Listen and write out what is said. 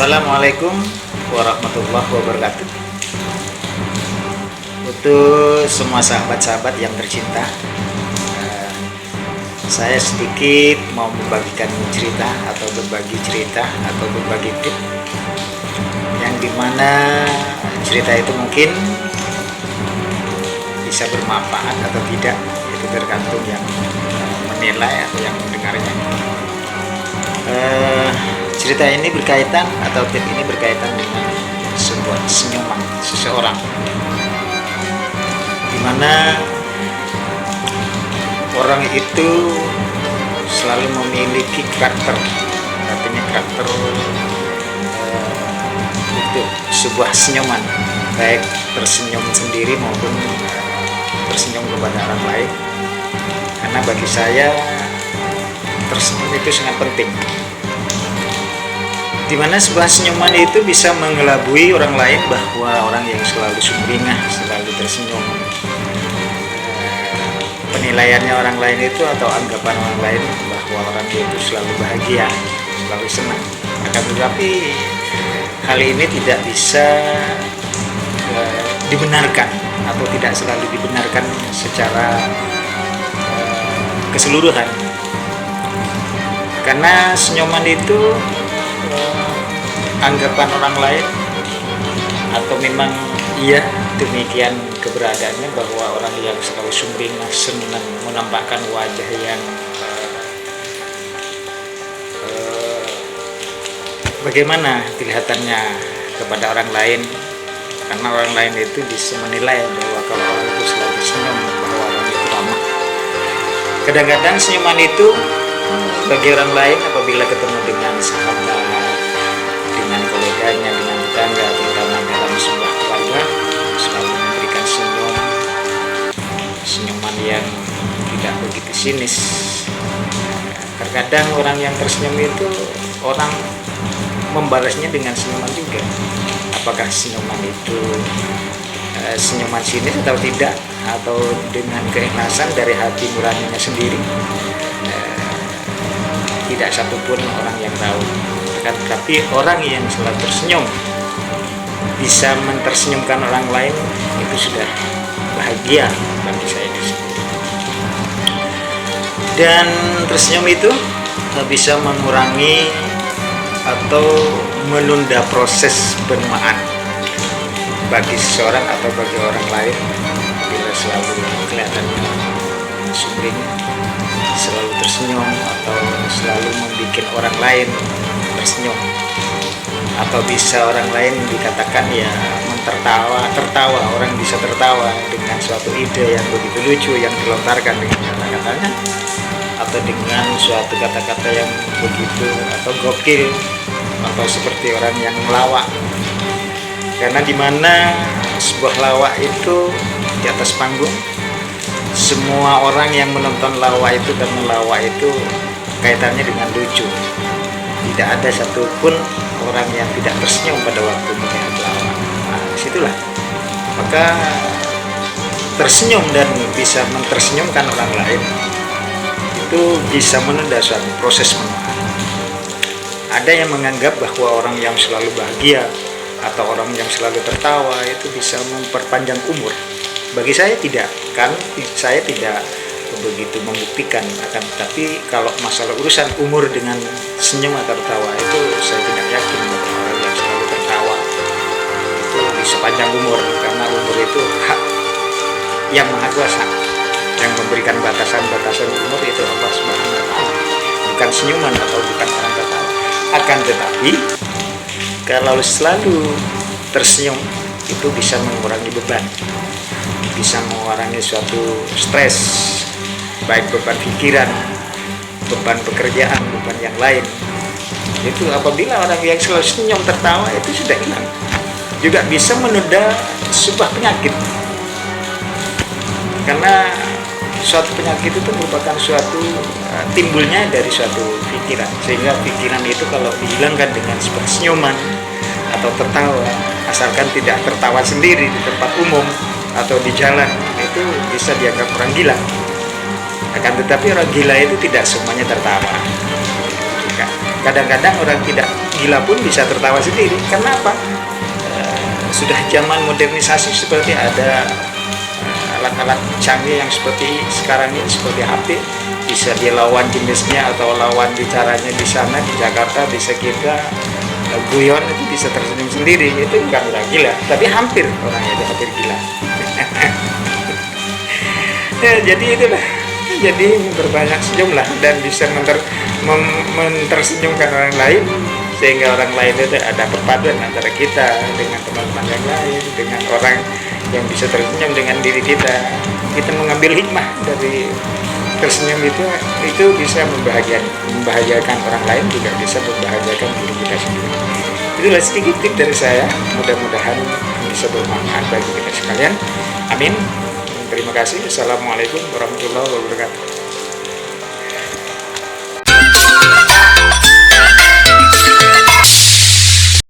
Assalamualaikum warahmatullahi wabarakatuh. Untuk semua sahabat-sahabat yang tercinta, saya sedikit mau membagikan cerita atau berbagi cerita atau berbagi tip yang dimana cerita itu mungkin bisa bermanfaat atau tidak, itu tergantung yang menilai atau yang mendengarnya. Cerita ini berkaitan atau tip ini berkaitan dengan sebuah senyuman seseorang, dimana orang itu selalu memiliki karakter, artinya karakter untuk sebuah senyuman, baik tersenyum sendiri maupun tersenyum kepada orang lain. Karena bagi saya tersenyum itu sangat penting, dimana sebuah senyuman itu bisa mengelabui orang lain bahwa orang yang selalu sumringah, selalu tersenyum, penilaiannya orang lain itu atau anggapan orang lain bahwa orang itu selalu bahagia, selalu senang. Akan tetapi hal ini tidak bisa dibenarkan atau tidak selalu dibenarkan secara keseluruhan, karena senyuman itu anggapan orang lain atau memang iya demikian keberadaannya bahwa orang yang selalu sumringah, senang, menampakkan wajah yang bagaimana kelihatannya kepada orang lain, karena orang lain itu bisa menilai bahwa kalau orang itu selalu senyum bahwa orang itu ramah. Kadang-kadang senyuman itu bagi orang lain apabila ketemu dengan sahabat, dengan koleganya, dengan tetangga, terutama dalam sebuah keluarga, selalu memberikan senyuman yang tidak begitu sinis. Terkadang orang yang tersenyum itu orang membalasnya dengan senyuman juga. Apakah senyuman itu senyuman sinis atau tidak, atau dengan keikhlasan dari hati nuraninya sendiri, tidak satupun orang yang tahu. Tapi orang yang selalu tersenyum, bisa mentersenyumkan orang lain, itu sudah bahagia bagi saya itu sendiri. Dan tersenyum itu bisa mengurangi atau menunda proses penerimaan bagi seseorang atau bagi orang lain bila selalu kelihatannya sumring, selalu tersenyum, atau selalu membuat orang lain tersenyum, atau bisa orang lain dikatakan ya tertawa, orang bisa tertawa dengan suatu ide yang begitu lucu yang dilontarkan dengan kata-katanya, atau dengan suatu kata-kata yang begitu atau gokil, atau seperti orang yang melawak. Karena dimana sebuah lawak itu di atas panggung, semua orang yang menonton lawak itu dan melawak itu kaitannya dengan lucu. Tidak ada satupun orang yang tidak tersenyum pada waktu melihat lawak. Nah, disitulah maka tersenyum dan bisa mentersenyumkan orang lain itu bisa menunda suatu proses penerimaan. Ada yang menganggap bahwa orang yang selalu bahagia atau orang yang selalu tertawa itu bisa memperpanjang umur. Bagi saya tidak, kan saya tidak begitu membuktikan. Akan tetapi kalau masalah urusan umur dengan senyum atau tertawa itu saya tidak yakin bahwa orang yang selalu tertawa itu bisa panjang umur, karena umur itu hak yang maha kuasa. Yang memberikan batasan-batasan umur itu Allah Subhanahu wa Ta'ala, bukan senyuman atau bukan orang tertawa. Akan tetapi kalau selalu tersenyum itu bisa mengurangi beban, bisa mengurangi suatu stres, baik beban pikiran, beban pekerjaan, beban yang lain. Itu apabila orang yang selalu senyum tertawa itu sudah hilang. Juga bisa menunda sebuah penyakit, karena suatu penyakit itu merupakan suatu timbulnya dari suatu pikiran, sehingga pikiran itu kalau dihilangkan dengan sebuah senyuman atau tertawa, asalkan tidak tertawa sendiri di tempat umum atau di jalan, itu bisa dianggap orang gila. Akan tetapi orang gila itu tidak semuanya tertawa. Kadang-kadang orang tidak gila pun bisa tertawa sendiri. Karena apa? Sudah zaman modernisasi, seperti ada alat-alat canggih yang seperti sekarang ini, seperti HP, bisa dia lawan jenisnya atau lawan bicaranya di sana di Jakarta, bisa kita guyon, itu bisa tersenyum sendiri. Itu bukan udah gila, tapi hampir orangnya itu hampir gila. Ya, jadi itulah, jadi berbanyak senyum lah, dan bisa mentersenyumkan orang lain, sehingga orang lain itu ada perpaduan antara kita dengan teman-teman yang lain, dengan orang yang bisa tersenyum dengan diri kita. Kita mengambil hikmah dari tersenyum itu bisa membahagiakan orang lain, juga bisa membahagiakan diri kita sendiri. Itulah sedikit tip dari saya, mudah-mudahan bisa bermanfaat bagi kita sekalian. Amin. Terima kasih. Assalamualaikum warahmatullahi wabarakatuh.